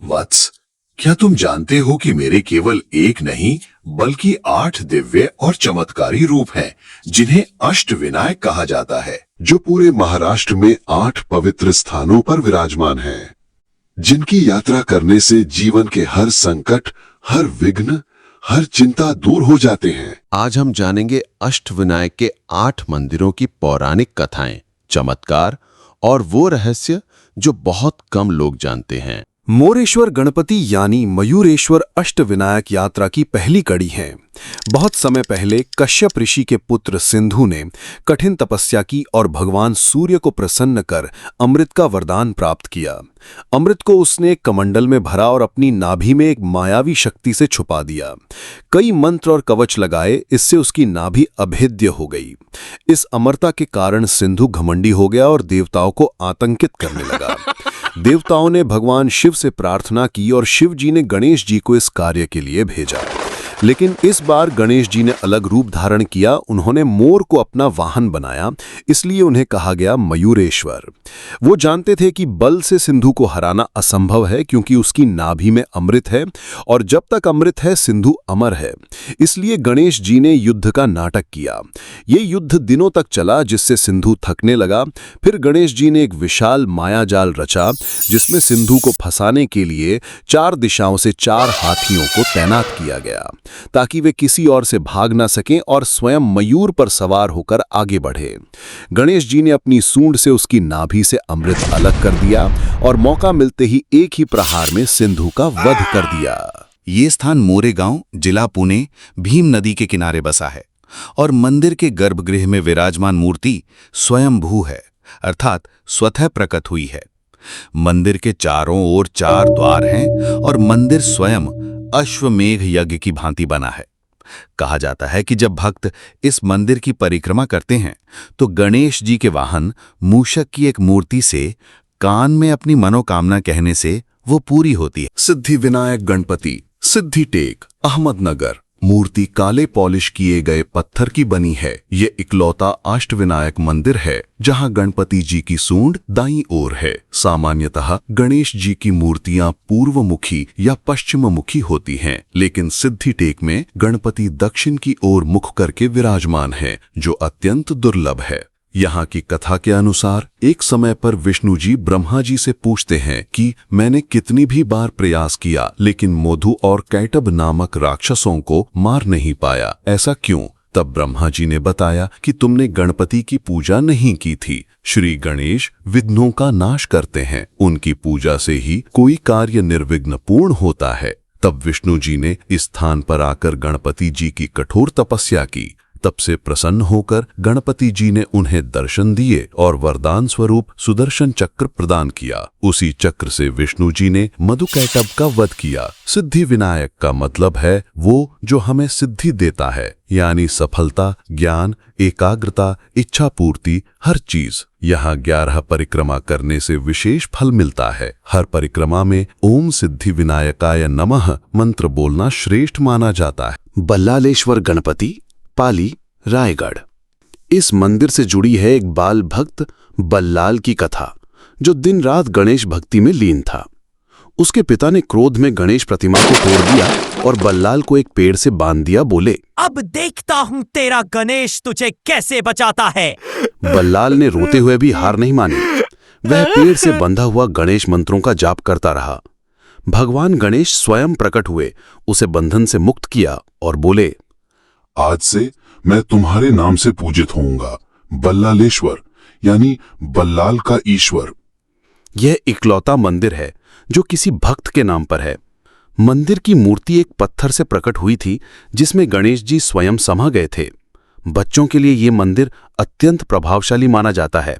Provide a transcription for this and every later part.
वत्स, क्या तुम जानते हो कि मेरे केवल एक नहीं बल्कि 8 दिव्य और चमत्कारी रूप हैं, जिन्हें अष्टविनायक कहा जाता है, जो पूरे महाराष्ट्र में 8 पवित्र स्थानों पर विराजमान हैं, जिनकी यात्रा करने से जीवन के हर संकट, हर विघ्न, हर चिंता दूर हो जाते हैं। आज हम जानेंगे अष्टविनायक के 8 मंदिरों की पौराणिक कथाएं, चमत्कार और वो रहस्य जो बहुत कम लोग जानते हैं। मोरेश्वर गणपति यानी मयूरेश्वर अष्टविनायक यात्रा की पहली कड़ी है। बहुत समय पहले कश्यप ऋषि के पुत्र सिंधु ने कठिन तपस्या की और भगवान सूर्य को प्रसन्न कर अमृत का वरदान प्राप्त किया। अमृत को उसने एक कमंडल में भरा और अपनी नाभि में एक मायावी शक्ति से छुपा दिया। कई मंत्र और कवच लगाए, इससे उसकी नाभि अभेद्य हो गई। इस अमरता के कारण सिंधु घमंडी हो गया और देवताओं को आतंकित करने लगा। देवताओं ने भगवान शिव से प्रार्थना की और शिव जी ने गणेश जी को इस कार्य के लिए भेजा। लेकिन इस बार गणेश जी ने अलग रूप धारण किया। उन्होंने मोर को अपना वाहन बनाया, इसलिए उन्हें कहा गया मयूरेश्वर। वो जानते थे कि बल से सिंधु को हराना असंभव है, क्योंकि उसकी नाभि में अमृत है और जब तक अमृत है सिंधु अमर है। इसलिए गणेश जी ने युद्ध का नाटक किया। ये युद्ध दिनों तक चला, जिससे सिंधु थकने लगा। फिर गणेश जी ने एक विशाल मायाजाल रचा, जिसमें सिंधु को फंसाने के लिए 4 दिशाओं से 4 हाथियों को तैनात किया गया, ताकि वे किसी और से भाग ना सकें और स्वयं मयूर पर सवार होकर आगे बढ़े। गणेश जी ने अपनी सूंड से उसकी नाभि से अमृत अलग कर दिया और मौका मिलते ही एक ही प्रहार में सिंधु का वध कर दिया। ये स्थान मोरेगांव, जिला पुणे, भीम नदी के किनारे बसा है और मंदिर के गर्भगृह में विराजमान मूर्ति स्वयंभू है, अर्थात स्वतः प्रकट हुई है। मंदिर के चारों ओर 4 द्वार हैं और मंदिर स्वयं अश्वमेघ यज्ञ की भांति बना है। कहा जाता है कि जब भक्त इस मंदिर की परिक्रमा करते हैं तो गणेश जी के वाहन मूषक की एक मूर्ति से कान में अपनी मनोकामना कहने से वो पूरी होती है। सिद्धिविनायक गणपति, सिद्धि टेक, अहमदनगर। मूर्ति काले पॉलिश किए गए पत्थर की बनी है। ये इकलौता अष्टविनायक मंदिर है जहां गणपति जी की सूंड दाईं ओर है। सामान्यतः गणेश जी की मूर्तियां पूर्वमुखी या पश्चिममुखी होती हैं, लेकिन सिद्धि टेक में गणपति दक्षिण की ओर मुख करके विराजमान है, जो अत्यंत दुर्लभ है। यहाँ की कथा के अनुसार एक समय पर विष्णु जी ब्रह्मा जी से पूछते हैं कि मैंने कितनी भी बार प्रयास किया, लेकिन मोधु और कैटब नामक राक्षसों को मार नहीं पाया, ऐसा क्यों? तब ब्रह्मा जी ने बताया कि तुमने गणपति की पूजा नहीं की थी। श्री गणेश विघ्नों का नाश करते हैं, उनकी पूजा से ही कोई कार्य निर्विघ्न पूर्ण होता है। तब विष्णु जी ने इस स्थान पर आकर गणपति जी की कठोर तपस्या की। तब से प्रसन्न होकर गणपति जी ने उन्हें दर्शन दिए और वरदान स्वरूप सुदर्शन चक्र प्रदान किया। उसी चक्र से विष्णु जी ने मधुकैटभ का वध किया। सिद्धि विनायक का मतलब है वो जो हमें सिद्धि देता है, यानी सफलता, ज्ञान, एकाग्रता, इच्छा पूर्ति, हर चीज। यहाँ 11 परिक्रमा करने से विशेष फल मिलता है। हर परिक्रमा में ओम सिद्धि विनायकाय नमः मंत्र बोलना श्रेष्ठ माना जाता है। बल्लालेश्वर गणपति, पाली, रायगढ़। इस मंदिर से जुड़ी है एक बाल भक्त बल्लाल की कथा, जो दिन रात गणेश भक्ति में लीन था। उसके पिता ने क्रोध में गणेश प्रतिमा को तोड़ दिया और बल्लाल को एक पेड़ से बांध दिया। बोले, अब देखता हूं तेरा गणेश तुझे कैसे बचाता है। बल्लाल ने रोते हुए भी हार नहीं मानी। वह पेड़ से बंधा हुआ गणेश मंत्रों का जाप करता रहा। भगवान गणेश स्वयं प्रकट हुए, उसे बंधन से मुक्त किया और बोले, आज से मैं तुम्हारे नाम से पूजित होऊंगा, बल्लालेश्वर, यानी बल्लाल का ईश्वर। यह इकलौता मंदिर है जो किसी भक्त के नाम पर है। मंदिर की मूर्ति एक पत्थर से प्रकट हुई थी, जिसमें गणेश जी स्वयं समा गए थे। बच्चों के लिए यह मंदिर अत्यंत प्रभावशाली माना जाता है।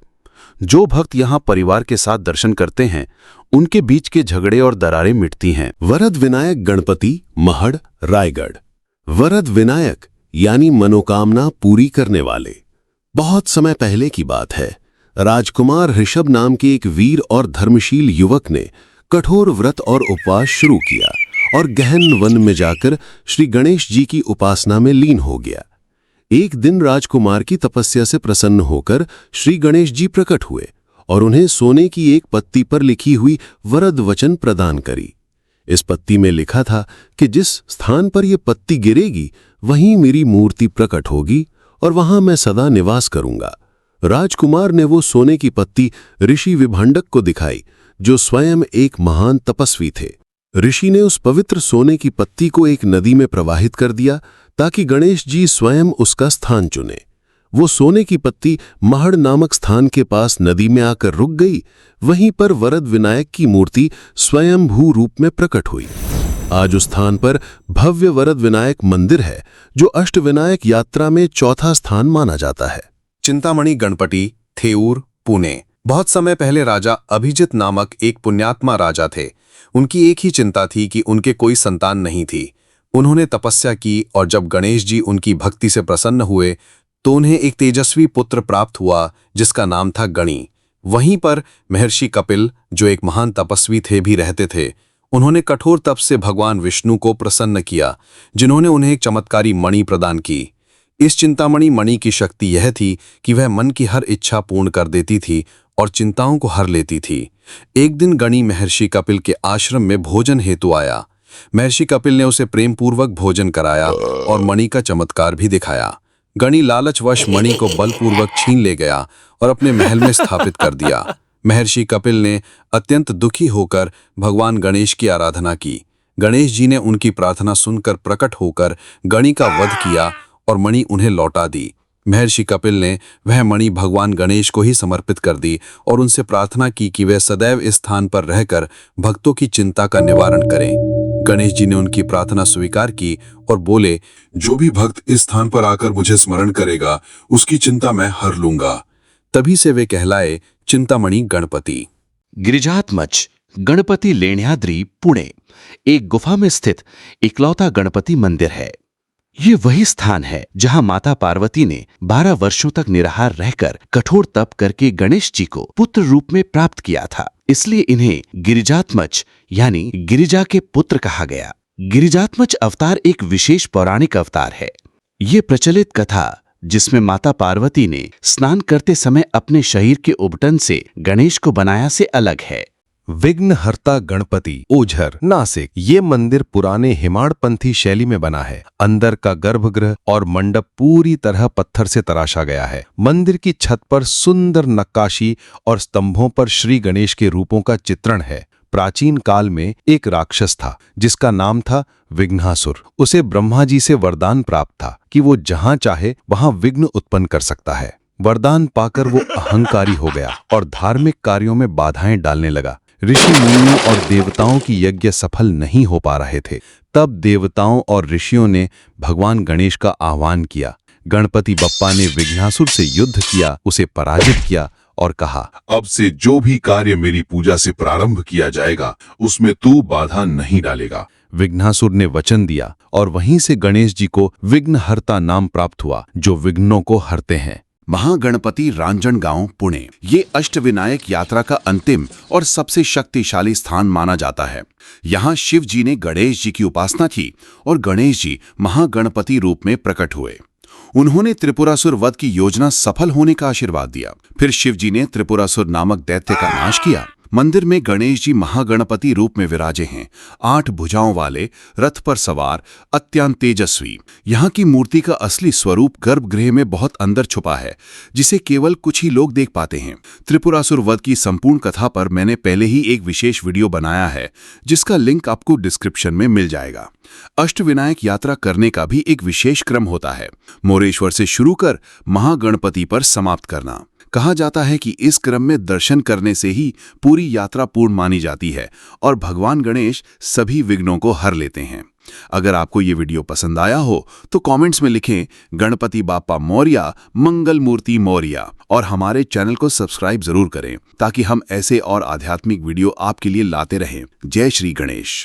जो भक्त यहाँ परिवार के साथ दर्शन करते हैं, उनके बीच के झगड़े और दरारें मिटती हैं। वरद विनायक गणपति, महड़, रायगढ़। वरद विनायक यानी मनोकामना पूरी करने वाले। बहुत समय पहले की बात है। राजकुमार ऋषभ नाम के एक वीर और धर्मशील युवक ने कठोर व्रत और उपवास शुरू किया और गहन वन में जाकर श्री गणेश जी की उपासना में लीन हो गया। एक दिन राजकुमार की तपस्या से प्रसन्न होकर श्री गणेश जी प्रकट हुए और उन्हें सोने की एक पत्ती पर लिखी हुई वरद वचन प्रदान करी। इस पत्ती में लिखा था कि जिस स्थान पर यह पत्ती गिरेगी वहीं मेरी मूर्ति प्रकट होगी और वहां मैं सदा निवास करूंगा। राजकुमार ने वो सोने की पत्ती ऋषि विभांडक को दिखाई, जो स्वयं एक महान तपस्वी थे। ऋषि ने उस पवित्र सोने की पत्ती को एक नदी में प्रवाहित कर दिया ताकि गणेश जी स्वयं उसका स्थान चुने। वो सोने की पत्ती महड़ नामक स्थान के पास नदी में आकर रुक गई। वहीं पर वरद विनायक की मूर्ति स्वयंभू रूप में प्रकट हुई। आज उस स्थान पर भव्य वरद विनायक मंदिर है, जो अष्टविनायक यात्रा में चौथा स्थान माना जाता है। चिंतामणि गणपति, थेऊर, पुणे। बहुत समय पहले राजा अभिजित नामक एक पुण्यात्मा राजा थे। उनकी एक ही चिंता थी कि उनके कोई संतान नहीं थी। उन्होंने तपस्या की और जब गणेश जी उनकी भक्ति से प्रसन्न हुए तो उन्हें एक तेजस्वी पुत्र प्राप्त हुआ जिसका नाम था गणी। वहीं पर महर्षि कपिल, जो एक महान तपस्वी थे, भी रहते थे। उन्होंने कठोर तप से भगवान विष्णु को प्रसन्न किया, जिन्होंने उन्हें एक चमत्कारी मणि प्रदान की। इस चिंतामणि मणि की शक्ति यह थी कि वह मन की हर इच्छा पूर्ण कर देती थी और चिंताओं को हर लेती थी। एक दिन गणी महर्षि कपिल के आश्रम में भोजन हेतु आया। महर्षि कपिल ने उसे प्रेमपूर्वक भोजन कराया और मणि का चमत्कार भी दिखाया। गणी लालचवश मणि को बलपूर्वक छीन ले गया और अपने महल में स्थापित कर दिया। महर्षि कपिल ने अत्यंत दुखी होकर भगवान गणेश की आराधना की। गणेश जी ने उनकी प्रार्थना सुनकर प्रकट होकर गणी का वध किया और मणि उन्हें लौटा दी। महर्षि कपिल ने वह मणि भगवान गणेश को ही समर्पित कर दी और उनसे प्रार्थना की कि वे सदैव इस स्थान पर रहकर भक्तों की चिंता का निवारण करें। गणेश जी ने उनकी प्रार्थना स्वीकार की और बोले, जो भी भक्त इस स्थान पर आकर मुझे स्मरण करेगा उसकी चिंता मैं हर लूंगा। तभी से वे कहलाए चिंतामणि गणपति। गिरिजात्मज गणपति लेण्याद्री, पुणे एक गुफा में स्थित इकलौता गणपति मंदिर है। ये वही स्थान है जहां माता पार्वती ने 12 वर्षों तक निराहार रहकर कठोर तप करके गणेश जी को पुत्र रूप में प्राप्त किया था। इसलिए इन्हें गिरिजात्मज यानी गिरिजा के पुत्र कहा गया। गिरिजात्मज अवतार एक विशेष पौराणिक अवतार है। ये प्रचलित कथा, जिसमें माता पार्वती ने स्नान करते समय अपने शरीर के उबटन से गणेश को बनाया, से अलग है। विघ्नहर्ता गणपति, ओझर, नासिक। ये मंदिर पुराने हिमाड़पंथी शैली में बना है। अंदर का गर्भगृह और मंडप पूरी तरह पत्थर से तराशा गया है। मंदिर की छत पर सुंदर नक्काशी और स्तंभों पर श्री गणेश के रूपों का चित्रण है। प्राचीन काल में एक राक्षस था जिसका नाम था विघ्नासुर। उसे ब्रह्मा जी से वरदान प्राप्त था कि वो जहां चाहे वहां विघ्न उत्पन्न कर सकता है। वरदान पाकर वो अहंकारी हो गया और धार्मिक कार्यों में बाधाएं डालने लगा। ऋषि मुनियों और देवताओं की यज्ञ सफल नहीं हो पा रहे थे। तब देवताओं और ऋषियों ने भगवान गणेश का आह्वान किया। गणपति बप्पा ने विघ्नासुर से युद्ध किया, उसे पराजित किया और कहा, अब से जो भी कार्य मेरी पूजा से प्रारंभ किया जाएगा उसमें तू बाधा नहीं डालेगा। विघ्नासुर ने वचन दिया और वहीं से गणेश जी को विघ्नहर्ता नाम प्राप्त हुआ, जो विघ्नों को हरते हैं। महागणपति रांजणगांव, पुणे ये अष्टविनायक यात्रा का अंतिम और सबसे शक्तिशाली स्थान माना जाता है। यहाँ शिव जी ने गणेश जी की उपासना की और गणेश जी महागणपति रूप में प्रकट हुए। उन्होंने त्रिपुरासुर वध की योजना सफल होने का आशीर्वाद दिया। फिर शिव जी ने त्रिपुरासुर नामक दैत्य का नाश किया। मंदिर में गणेश जी महागणपति रूप में विराजे हैं, 8 भुजाओं वाले, रथ पर सवार, अत्यंत तेजस्वी। यहाँ की मूर्ति का असली स्वरूप गर्भगृह में बहुत अंदर छुपा है, जिसे केवल कुछ ही लोग देख पाते हैं। त्रिपुरासुर वध की संपूर्ण कथा पर मैंने पहले ही एक विशेष वीडियो बनाया है, जिसका लिंक आपको डिस्क्रिप्शन में मिल जाएगा। अष्टविनायक यात्रा करने का भी एक विशेष क्रम होता है, मोरेश्वर से शुरू कर महागणपति पर समाप्त करना। कहा जाता है कि इस क्रम में दर्शन करने से ही पूरी यात्रा पूर्ण मानी जाती है और भगवान गणेश सभी विघ्नों को हर लेते हैं। अगर आपको ये वीडियो पसंद आया हो तो कमेंट्स में लिखें गणपति बाप्पा मौर्या, मंगल मूर्ति मौर्या, और हमारे चैनल को सब्सक्राइब जरूर करें ताकि हम ऐसे और आध्यात्मिक वीडियो आपके लिए लाते रहें। जय श्री गणेश।